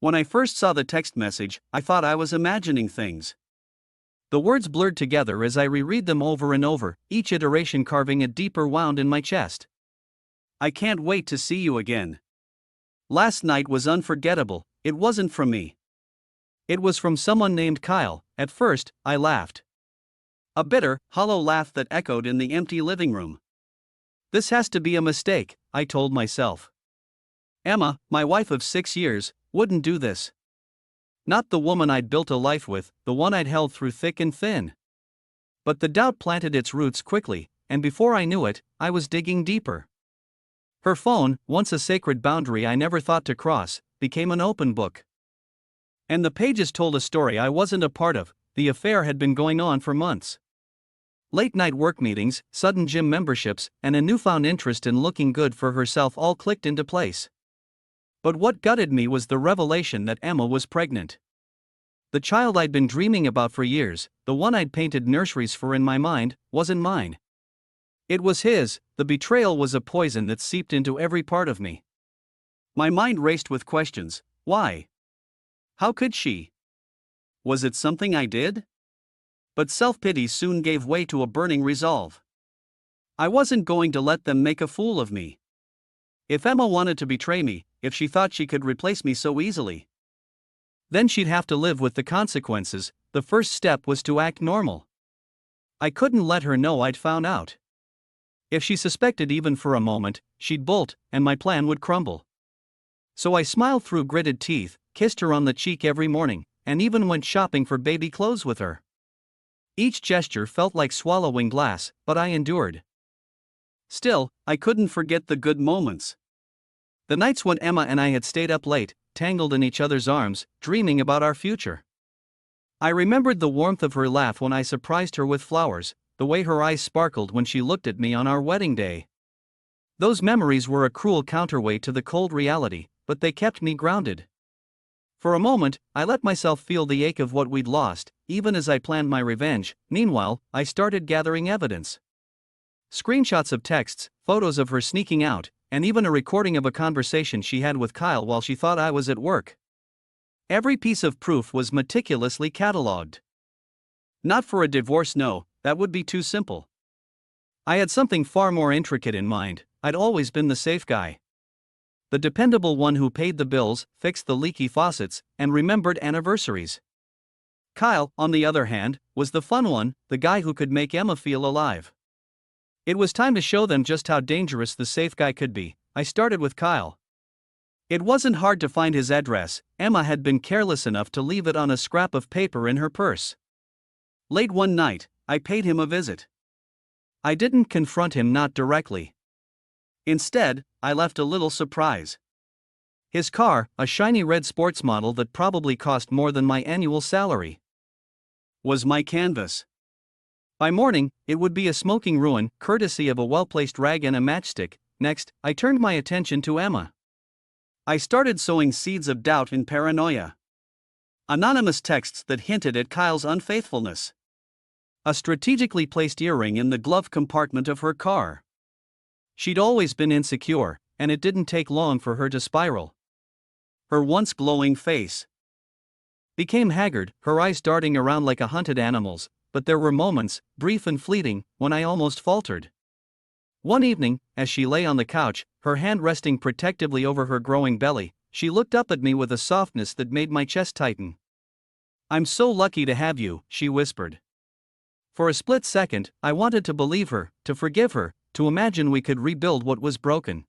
When I first saw the text message, I thought I was imagining things. The words blurred together as I reread them over and over, each iteration carving a deeper wound in my chest. I can't wait to see you again. Last night was unforgettable. It wasn't from me. It was from someone named Kyle. At first, I laughed. A bitter, hollow laugh that echoed in the empty living room. This has to be a mistake, I told myself. Emma, my wife of 6 years, wouldn't do this. Not the woman I'd built a life with, the one I'd held through thick and thin. But the doubt planted its roots quickly, and before I knew it, I was digging deeper. Her phone, once a sacred boundary I never thought to cross, became an open book. And the pages told a story I wasn't a part of. The affair had been going on for months. Late-night work meetings, sudden gym memberships, and a newfound interest in looking good for herself all clicked into place. But what gutted me was the revelation that Emma was pregnant. The child I'd been dreaming about for years, the one I'd painted nurseries for in my mind, wasn't mine. It was his. The betrayal was a poison that seeped into every part of me. My mind raced with questions. Why? How could she? Was it something I did? But self-pity soon gave way to a burning resolve. I wasn't going to let them make a fool of me. If Emma wanted to betray me, if she thought she could replace me so easily, then she'd have to live with the consequences. The first step was to act normal. I couldn't let her know I'd found out. If she suspected even for a moment, she'd bolt, and my plan would crumble. So I smiled through gritted teeth, kissed her on the cheek every morning, and even went shopping for baby clothes with her. Each gesture felt like swallowing glass, but I endured. Still, I couldn't forget the good moments. The nights when Emma and I had stayed up late, tangled in each other's arms, dreaming about our future. I remembered the warmth of her laugh when I surprised her with flowers, the way her eyes sparkled when she looked at me on our wedding day. Those memories were a cruel counterweight to the cold reality, but they kept me grounded. For a moment, I let myself feel the ache of what we'd lost, even as I planned my revenge. Meanwhile, I started gathering evidence. Screenshots of texts, photos of her sneaking out, and even a recording of a conversation she had with Kyle while she thought I was at work. Every piece of proof was meticulously catalogued. Not for a divorce, no, that would be too simple. I had something far more intricate in mind. I'd always been the safe guy. The dependable one who paid the bills, fixed the leaky faucets, and remembered anniversaries. Kyle, on the other hand, was the fun one, the guy who could make Emma feel alive. It was time to show them just how dangerous the safe guy could be. I started with Kyle. It wasn't hard to find his address. Emma had been careless enough to leave it on a scrap of paper in her purse. Late one night, I paid him a visit. I didn't confront him, not directly. Instead, I left a little surprise. His car, a shiny red sports model that probably cost more than my annual salary, was my canvas. By morning, it would be a smoking ruin, courtesy of a well-placed rag and a matchstick. Next, I turned my attention to Emma. I started sowing seeds of doubt and paranoia. Anonymous texts that hinted at Kyle's unfaithfulness. A strategically placed earring in the glove compartment of her car. She'd always been insecure, and it didn't take long for her to spiral. Her once glowing face became haggard, her eyes darting around like a hunted animal's, but there were moments, brief and fleeting, when I almost faltered. One evening, as she lay on the couch, her hand resting protectively over her growing belly, she looked up at me with a softness that made my chest tighten. "I'm so lucky to have you," she whispered. For a split second, I wanted to believe her, to forgive her, to imagine we could rebuild what was broken.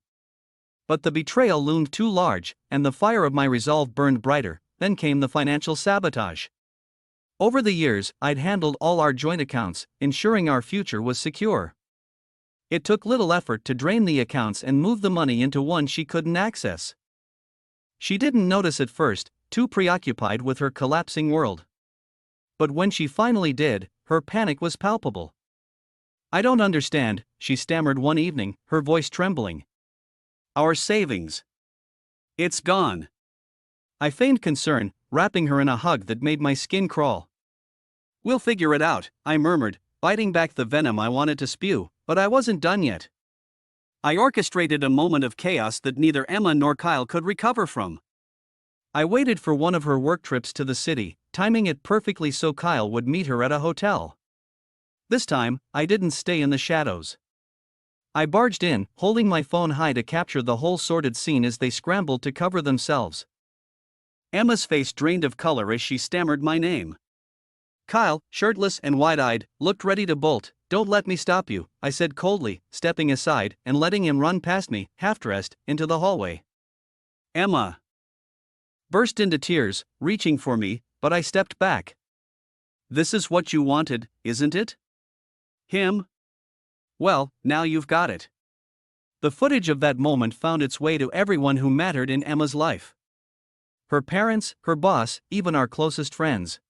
But the betrayal loomed too large, and the fire of my resolve burned brighter. Then came the financial sabotage. Over the years, I'd handled all our joint accounts, ensuring our future was secure. It took little effort to drain the accounts and move the money into one she couldn't access. She didn't notice at first, too preoccupied with her collapsing world. But when she finally did, her panic was palpable. "I don't understand," she stammered one evening, her voice trembling. "Our savings. It's gone." I feigned concern, wrapping her in a hug that made my skin crawl. "We'll figure it out," I murmured, biting back the venom I wanted to spew, but I wasn't done yet. I orchestrated a moment of chaos that neither Emma nor Kyle could recover from. I waited for one of her work trips to the city, timing it perfectly so Kyle would meet her at a hotel. This time, I didn't stay in the shadows. I barged in, holding my phone high to capture the whole sordid scene as they scrambled to cover themselves. Emma's face drained of color as she stammered my name. Kyle, shirtless and wide-eyed, looked ready to bolt. "Don't let me stop you," I said coldly, stepping aside and letting him run past me, half-dressed, into the hallway. Emma burst into tears, reaching for me, but I stepped back. "This is what you wanted, isn't it? Him? Well, now you've got it." The footage of that moment found its way to everyone who mattered in Emma's life. Her parents, her boss, even our closest friends.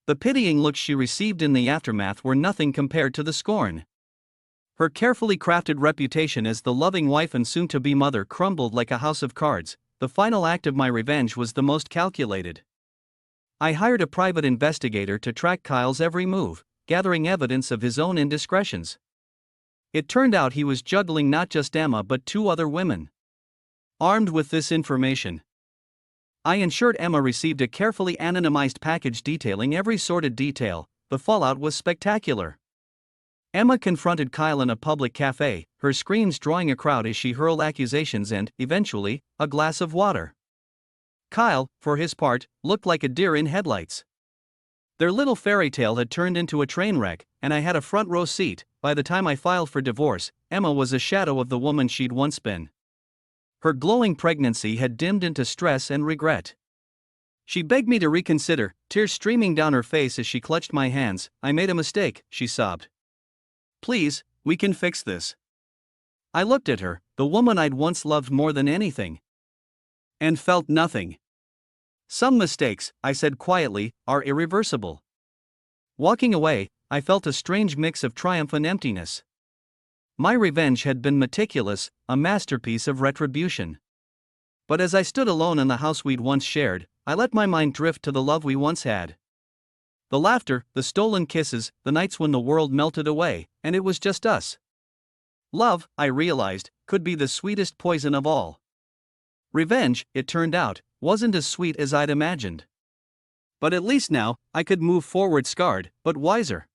The pitying looks she received in the aftermath were nothing compared to the scorn. Her carefully crafted reputation as the loving wife and soon-to-be mother crumbled like a house of cards. The final act of my revenge was the most calculated. I hired a private investigator to track Kyle's every move, gathering evidence of his own indiscretions. It turned out he was juggling not just Emma but 2 other women. Armed with this information, I ensured Emma received a carefully anonymized package detailing every sordid detail. The fallout was spectacular. Emma confronted Kyle in a public cafe, her screams drawing a crowd as she hurled accusations and, eventually, a glass of water. Kyle, for his part, looked like a deer in headlights. Their little fairy tale had turned into a train wreck, and I had a front row seat. By the time I filed for divorce, Emma was a shadow of the woman she'd once been. Her glowing pregnancy had dimmed into stress and regret. She begged me to reconsider, tears streaming down her face as she clutched my hands. "I made a mistake," she sobbed. "Please, we can fix this." I looked at her, the woman I'd once loved more than anything, and felt nothing. "Some mistakes," I said quietly, "are irreversible." Walking away, I felt a strange mix of triumph and emptiness. My revenge had been meticulous, a masterpiece of retribution. But as I stood alone in the house we'd once shared, I let my mind drift to the love we once had. The laughter, the stolen kisses, the nights when the world melted away, and it was just us. Love, I realized, could be the sweetest poison of all. Revenge, it turned out, wasn't as sweet as I'd imagined. But at least now, I could move forward scarred, but wiser.